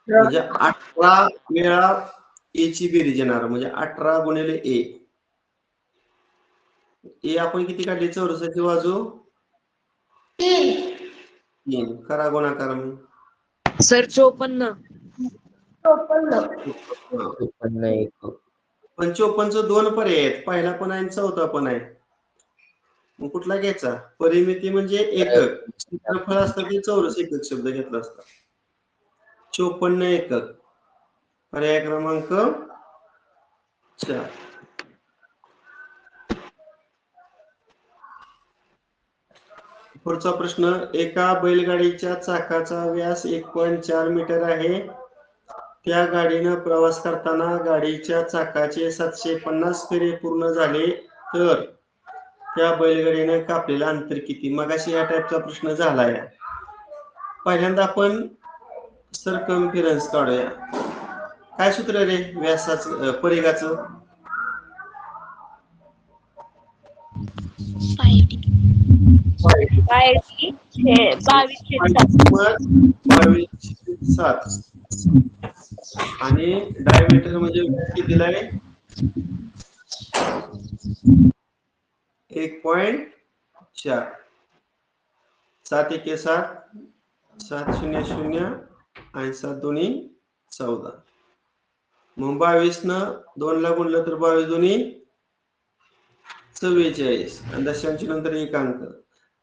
म्हणजे 18 वेळा ए ची बेरीज येणार. म्हणजे 18 गुणिले ए. ए आपण किती काढली चौरसाची बाजू? 3. करा गुणाकार मग. सर 54. 54 एकक. पण 54 2 पर्याय आहेत. पहिला पण आहे आणि चौथा पण आहे. मग कुठला घ्यायचा? परिमिती म्हणजे एकक. क्षेत्रफळ असतं ते चौरस एकक शब्द घेतला असता. 54 एकक. पर्याय क्रमांक 4. पुढचा प्रश्न. एका बैलगाडीच्या चाकाचा व्यास 1.4 मीटर आहे. त्या गाडीनं प्रवास करताना गाडीच्या चाकाचे 750 फेरे पूर्ण झाले तर त्या बैलगाडीने कापलेलं अंतर किती? मगाशी या टाईपचा प्रश्न झालाय. पहिल्यांदा आपण सर्कमफरन्स काढूया. काय सूत्र रे व्यासाचं परिघाचं? पायरी 22/7 आणि डायमीटर म्हणजे किती दिलाय? 1.4. 7 1 7 7 0 0 आणि 7 2 14. मग 22 न 2 ला गुणलं तर 22 2 44 आणि दशांश नंतर एक अंक.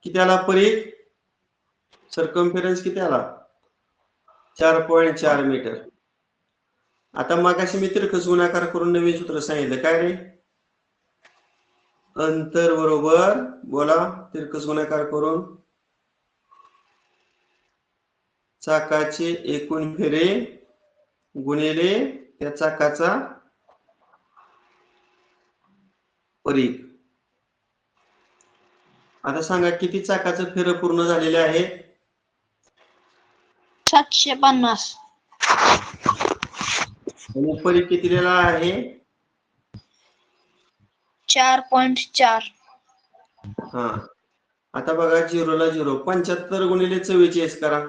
किती आला परिघ? सर्कमफरन्स किती आला? 4.4 मीटर. आता मगाशी मी तिरकस गुणाकार करून नवीन सूत्र सांगितलं. काय रे? अंतर बरोबर बोला तिरकस गुणाकार करून चाकाचे एकूण फेरे गुणिले त्या चाकाचा परिघ. आता सांगा किती चाकाचं फेर पूर्ण झालेले आहे? 750. आणि परिघ किती दिलेला आहे? 4.4. हा. आता बघा 0 ला 0. 75 गुणिले 44 करा.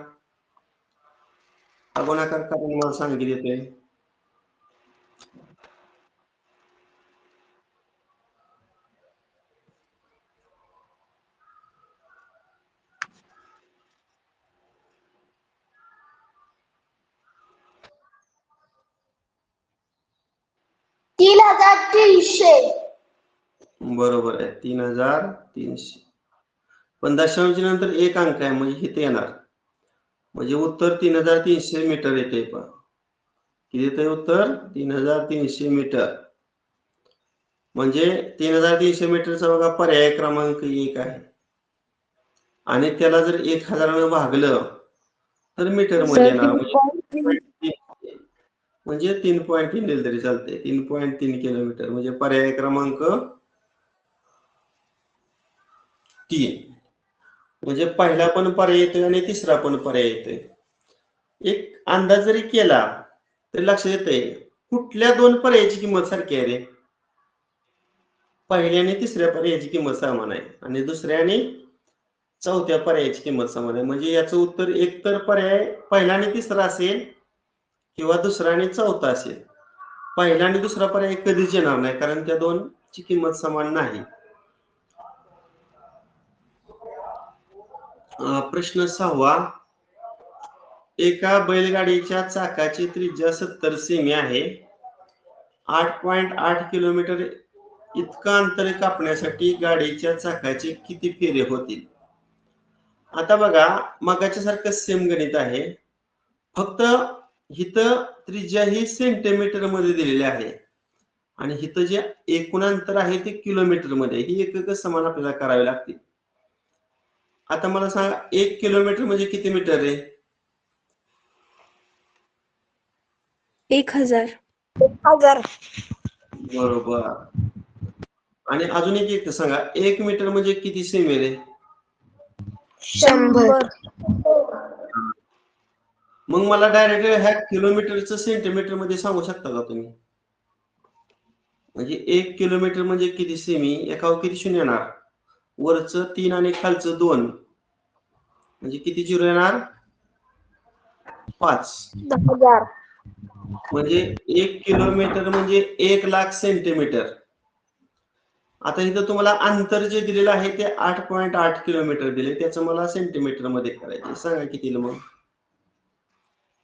हा गुणाकार करून मला सांगितले येतोय. बरोबर आहे 3300. पण दशांश नंतर एक अंक आहे म्हणजे इथे येणार. म्हणजे उत्तर 3300 मीटर येते. पण किती येते उत्तर? 3300 मीटर. म्हणजे 3300 मीटरचा बघा पर्याय क्रमांक 1 आहे. आणि त्याला जर 1000 भागलं तर मीटर मध्ये येणार, म्हणजे 3.3 दिलं तरी चालते. 3.3 किलोमीटर म्हणजे पर्याय क्रमांक 3. म्हणजे पहिला पण पर्याय येतोय आणि तिसरा पण पर्याय येतोय. एक अंदाज जरी केला तरी लक्षात येतंय कुठल्या दोन पर्यायाची किंमत सारखी आहे रे. पहिल्या आणि तिसऱ्या पर्यायाची किंमत समान आहे आणि दुसऱ्या आणि चौथ्या पर्यायाची किंमत समान आहे. म्हणजे याचं उत्तर एक तर पर्याय पहिला आणि तिसरा असेल किंवा दुसरा आणि चौथा असेल. पहिला आणि दुसरा पर्याय कधीच येणार नाही, कारण त्या दोनची किंमत समान नाही. प्रश्न 6वा. एका बैलगाडीच्या चाकाची त्रिज्या 70 सेमी आहे. 8.8 किलोमीटर इतका अंतर कापण्यासाठी गाडीच्या चाकाचे किती फेरे होतील? आता बघा, मगाच्या सारखं सेम गणित आहे, फक्त इथं त्रिज्या ही सेंटीमीटर मध्ये दिलेली आहे आणि इथं जे एकूण अंतर आहे ते किलोमीटर मध्ये. ही एकक समान आपल्याला करावी लागतील. आता मला सांगा 1 किलोमीटर म्हणजे किती मीटर आहे? 1000. बरोबर. आणि अजून एक सांगा, 1 मीटर म्हणजे किती सेमी रे? 100. मग मला डायरेक्ट ह्या किलोमीटरचं सेंटीमीटर मध्ये सांगू शकता का तुम्ही? म्हणजे 1 किलोमीटर म्हणजे किती सेमी? एकावर किती शून्य येणार? वरचं 3 आणि खालचं 2 म्हणजे किती झिरो येणार? 5. 10,000. म्हणजे 1 किलोमीटर म्हणजे 1,00,000 सेंटीमीटर. आता इथं तुम्हाला अंतर जे दिलेलं आहे ते 8.8 किलोमीटर दिले, त्याचं मला सेंटीमीटर मध्ये करायचं. सांगा किती मग?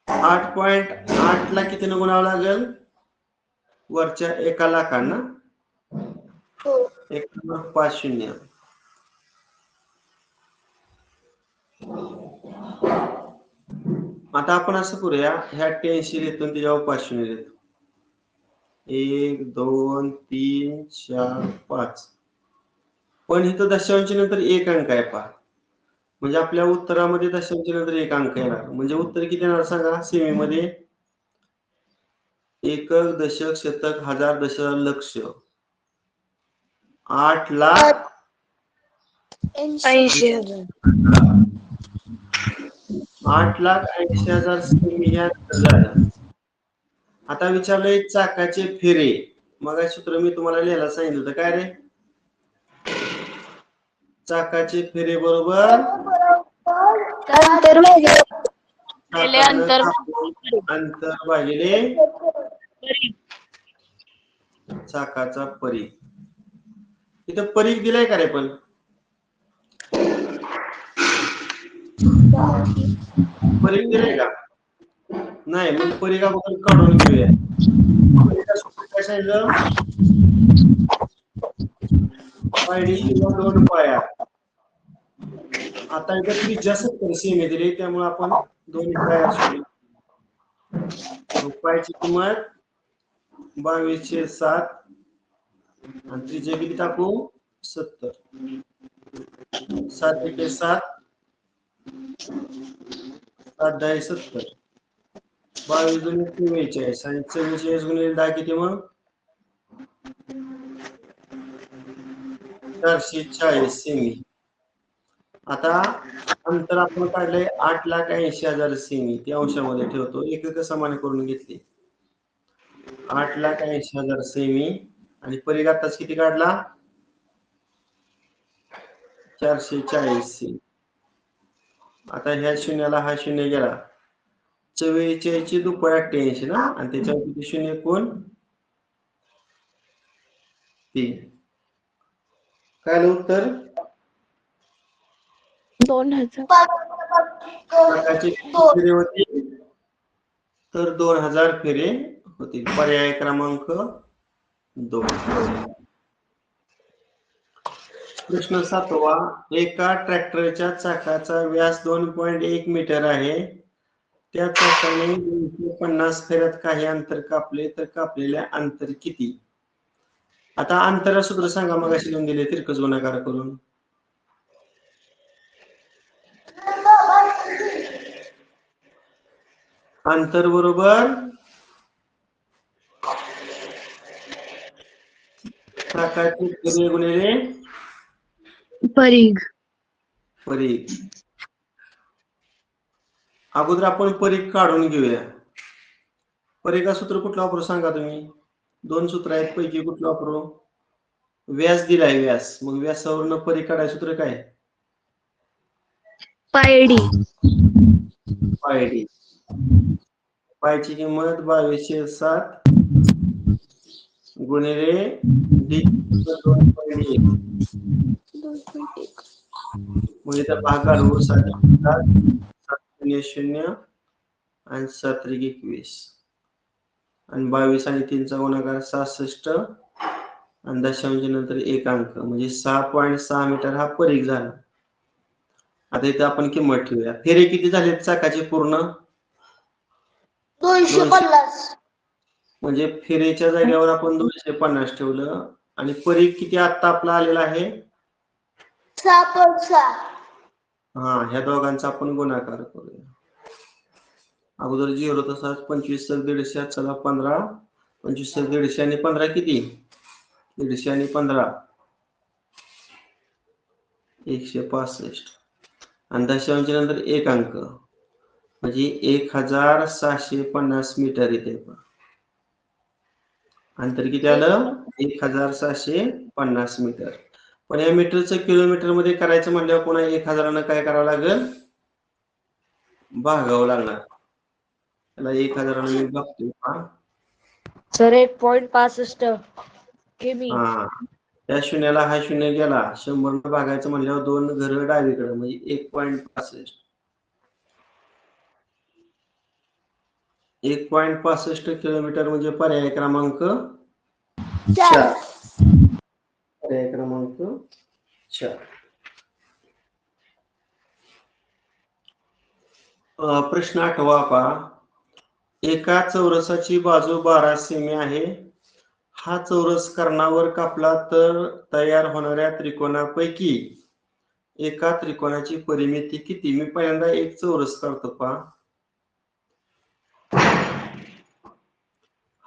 8.8 ला कितीनं गुणावं लागेल? वरच्या 1,00,000 ना? 1,50,000. आता आपण असं करूया, ह्या 83 लिहितो त्याच्यावर 500 लिहितो. 1 2 3 4 5. पण इथं दशांश नंतर 1 अंक आहे पहा, म्हणजे आपल्या उत्तरामध्ये दशांश नंतर 1 अंक येणार. म्हणजे उत्तर किती येणार सांगा? सेमी मध्ये एकक, दशक, शतक, हजार, दशलक्ष. 80,000. 8,80,000 सेमी हे अंतर झालं. आता विचारलंय चाकाचे फेरे. मग सूत्र मी तुम्हाला लिहायला सांगितलं होतं, काय रे? चाकाचे फेरे बरोबर अंतर भागिले चाकाचा परीघ. इथं परीघ दिलाय का रे? पण परीघ दिलाय का? नाही. मग परीघ आपण काढून घेऊया. काय सांगितलं? पायरी किंवा 2 पाया. आता इथं त्रिज्या 70 सेमी दिली, त्यामुळे आपण 2 पाया सोडू. पायाची किंमत 2207 आणि त्रिज्या किती टाकू? 70. 7 एके 7, 7 10 70. 22 गुणिले 44 आणि 44 गुणिले 10 किती मग? 440 सेमी. आता अंतर आपण काढलंय 8,80,000 सेमी. ते अंशामध्ये ठेवतो, एकक समान करून घेतली. 8,80,000 सेमी आणि परीघ आताच किती काढला? 440 सेमी. आता ह्या शून्याला हा शून्य गेला. 44 ची दुप्पट 88 ना, आणि त्याच्यावर किती शून्य कोण? 3. काय उत्तर? 2000. चाकाचे फेरे होतील तर 2000 फेरे होतील. पर्याय क्रमांक 2. प्रश्न 7वा. एका ट्रॅक्टरच्या चाकाचा व्यास 2.1 मीटर आहे. त्या चाकाने 250 फेऱ्यात काही अंतर कापले तर कापलेले अंतर किती? आता अंतरा सूत्र सांगा, मग अशी लिहून दिले तिरकस गुणाकार करून. अंतर बरोबर चाकाची परिघ गुणिले परीघ. परिघ. अगोदर आपण परिघ काढून घेऊया. परिघा सूत्र कुठलं वापरू सांगा तुम्ही? दोन सूत्र आहेत पैकी कुठलं वापरू? व्यास दिलाय व्यास, मग व्यासावरनं परिघ काढाय सूत्र काय? पायडी. पायडी. पायची किंमत 22/7 गुणिले डी 2.1. मग इथं भाग घालू 7.0 आणि 7×21 आणि 22 आणि 3 चा गुणाकार 66 आणि दशांश नंतर एक अंक म्हणजे 6.6 मीटर हा परिघ झाला. आता इथे आपण किंमत ठेवूया. फेरे किती झाले चाकाचे पूर्ण? 250. म्हणजे फेरेच्या जागेवर आपण 250 ठेवलं. आणि परिघ किती आता आपला आलेला आहे? 6.6. हा, ह्या दोघांचा आपण गुणाकार करूया. अगोदर 0 तसाच 25 + 150 चला 15. 25 + 150 आणि 15 किती? 150 आणि 15 165 आणि दशांश नंतर एक अंक म्हणजे 1650 मीटर येते. अंतर किती आलं? 1650 मीटर. पण या मीटरचं किलोमीटर मध्ये करायचं म्हटल्यावर पुन्हा 1000 काय करावं लागेल? भागावं लागणार. त्याला 1000 मी बघतो. सर 1.65 किमी. हा, त्या शून्याला हा शून्य गेला. 100 भागायचं म्हणल्यावर 2 घरं डावीकडे म्हणजे 1.65. 1.65 किलोमीटर म्हणजे पर्याय क्रमांक 4. पर्याय क्रमांक 4. प्रश्न 8वा पहा. एका चौरसाची बाजू 12 सेमी आहे. हा चौरस कर्णावर कापला तर तयार होणाऱ्या त्रिकोणापैकी एका त्रिकोणाची परिमिती किती? मी पहिल्यांदा एक चौरस काढतो पहा.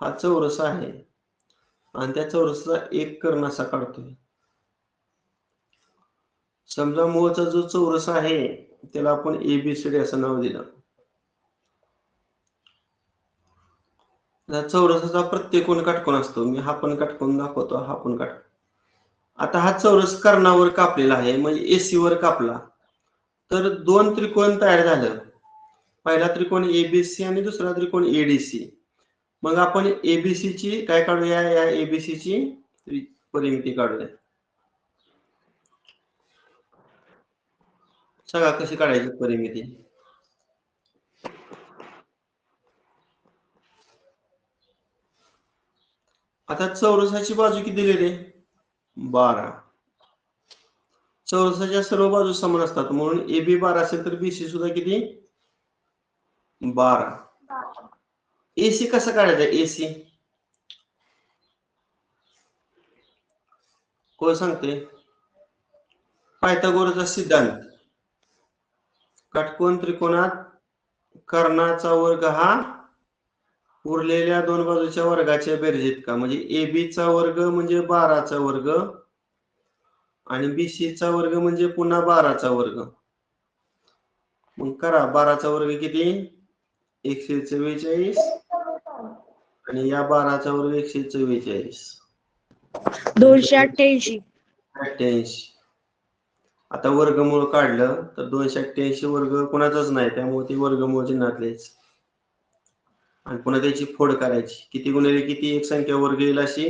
हा चौरस आहे आणि त्या चौरसाचा एक कर्ण असा काढतोय. समजा मूळचा जो चौरस आहे त्याला आपण ABCD असं नाव दिलं. चौरसाचा प्रत्येक कोण काटकोन असतो. मी हा पण काटकोन दाखवतो, हा पण काटकोन. आता हा चौरस कर्णावर कापलेला आहे म्हणजे AC वर कापला तर दोन त्रिकोण तयार झालं. पहिला त्रिकोण ABC आणि दुसरा त्रिकोण ADC. मग आपण ABC ची काय काढूया? या ABC ची परिमिती काढूया. सांगा कशी काढायची परिमिती? आता चौरसाची बाजू किती दिलेली? 12. चौरसाच्या सर्व बाजू समान असतात म्हणून AB 12 असेल तर BC सुद्धा किती? 12. AC कसं काढायचं? AC कोण सांगते? पायथागोरसचा सिद्धांत. काटकोन त्रिकोणात कर्णाचा वर्ग हा उरलेल्या दोन बाजूच्या वर्गाच्या बेरज इतका. म्हणजे AB चा वर्ग म्हणजे 12 चा वर्ग आणि BC चा वर्ग म्हणजे पुन्हा 12 चा वर्ग. मग करा 12 चा वर्ग किती? 144 आणि या 12 चा वर्ग 144. 288. 88. आता वर्गमूळ काढलं तर 288 वर्ग कोणाचाच नाही, त्यामुळे ती वर्गमूळ चिन्हातलेच. आणि पुन्हा त्याची फोड करायची. किती गुणिले किती? एक संख्या वर्ग येईल अशी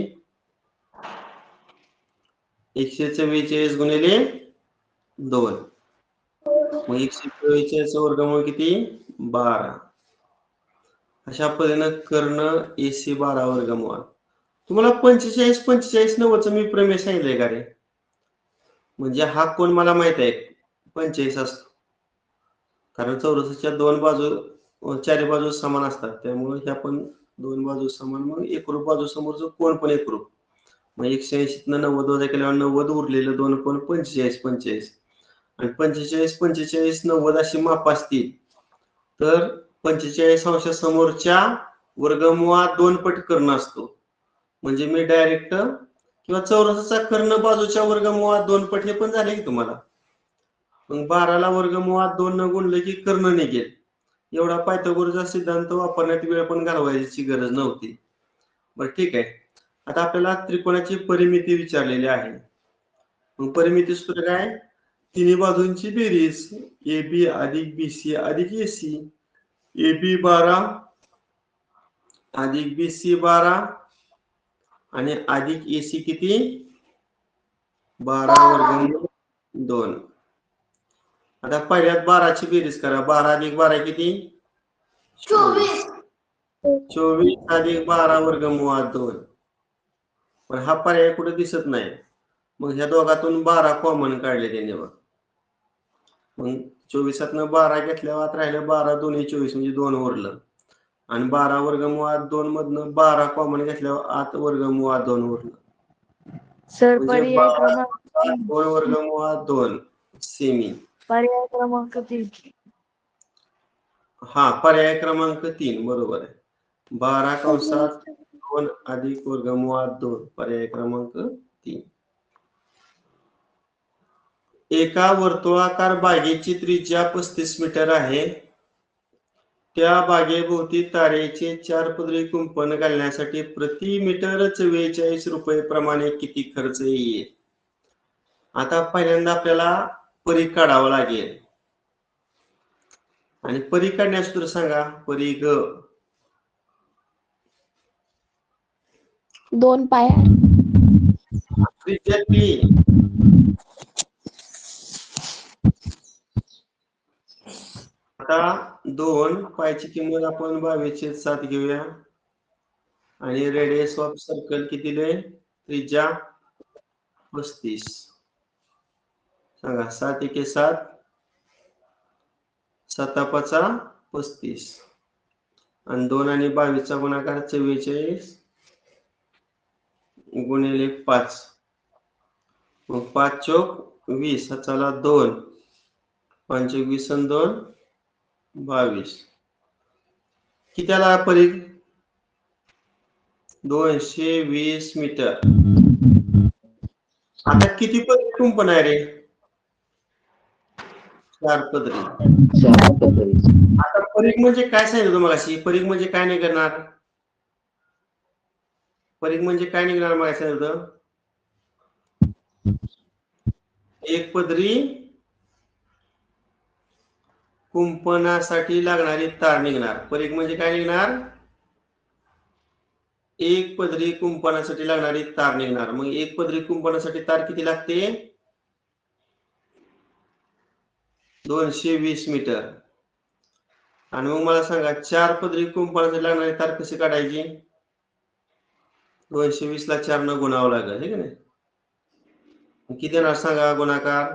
144 गुणिले 2. मग 144 वर्गमूळ किती? 12. अशा पद्धतीनं कर्ण AC 12 वर्गमूळ. तुम्हाला 45 45 90 मी प्रमेय सांगितलंय का रे? म्हणजे हा कोण मला माहित आहे 45 असतो. कारण चौरसाच्या दोन बाजू चारी बाजू समान असतात त्यामुळे ह्या पण दोन बाजू समान, मग एकरूप बाजू समोरचं कोण पण एकरूप. मग 180 90 वजा केल्यावर 90 उरलेलं 2.45 आणि 45 90 अशी माप असतील तर 45 अंशासमोरच्या वर्गमुळात 2 पट कर्ण असतो. म्हणजे मी डायरेक्ट किंवा चौरसाचा कर्ण बाजूच्या वर्गमुळात 2 पट हे पण झाले की तुम्हाला. मग 12ला वर्गमुळात 2 न गुणलं की कर्ण निघेल. एवढा पायथागोरसचा सिद्धांत वापरण्यात वेळ पण घालवायची गरज नव्हती. बरं ठीक आहे. आता आपल्याला त्रिकोणाची परिमिती विचारलेली आहे. मग परिमिती सूत्र काय? तिन्ही बाजूंची बेरीज AB अधिक BC अधिक AC. AB 12 अधिक BC 12 आणि अधिक AC किती? 12 वर्गमूळ 2. आता पहिल्यात 12ची बेरीज करा. 12 अधिक 12 किती? 24. 24 अधिक 12 वर्गमुळात 2. पण हा पर्याय कुठे दिसत नाही. मग ह्या दोघातून 12 कॉमन काढले त्याने बघ. मग 24तनं 12 घेतल्यावर राहिलं 12 2 24 म्हणजे 2 उरलं. आणि 12 वर्गमुळात 2 मधनं 12 कॉमन घेतल्यावर 8 वर्गमुळात 2 उरलं. सर म्हणजे पर्याय क्रमांक 2 वर्गमुळात 2 सेमी. पर्याय क्रमांक 3. हा पर्याय क्रमांक 3 बरोबर आहे. 12 कंसात 2 अधिक वर्गमुळात 2 पर्याय क्रमांक 3. एका वर्तुळाकार बागेची त्रिज्या 35 मीटर आहे. त्या बागेभोवती तारेचे 4 पदरी कुंपण घालण्यासाठी प्रति मीटर 44 रुपये प्रमाणे किती खर्च येईल? आता पहिल्यांदा आपल्याला परीघ काढावं लागेल. आणि परीघ काढण्याचं सूत्र सांगा. परीघ 2 पाय त्रिज्या ती आता 2 पायची किंमत आपण 22/7 घेऊया. आणि रेडियस ऑफ सर्कल किती दिले? त्रिज्या 35. सांगा 7 एके 7 7 पाचा 35 आणि 2 आणि 22 चा गुणाकार 44 गुणिले 5. मग 5 चौक 20 हाताला 2 5 20 आणि 2 22. किती आला परीघ? 220 मीटर. आता किती पदरी कुंपण आहे रे? 4 पदरी. 4 पदरी. आता परीघ म्हणजे काय सांगितलं तुम्हाला? परीघ म्हणजे काय नाही करणार? परीघ म्हणजे काय निघणार मला सांगितलं? एक पदरी कुंपणासाठी लागणारी तार निघणार. परीघ म्हणजे काय निघणार? एक पदरी कुंपणासाठी लागणारी तार निघणार. मग एक पदरी कुंपणासाठी तार किती लागते? 220 मीटर. आणि मग मला सांगा 4 पदरी कुंपणासाठी लागणारी तार कशी काढायची? 220 ला 4 न गुणावं लागेल, हे की नाही? किती येणार सांगा गुणाकार?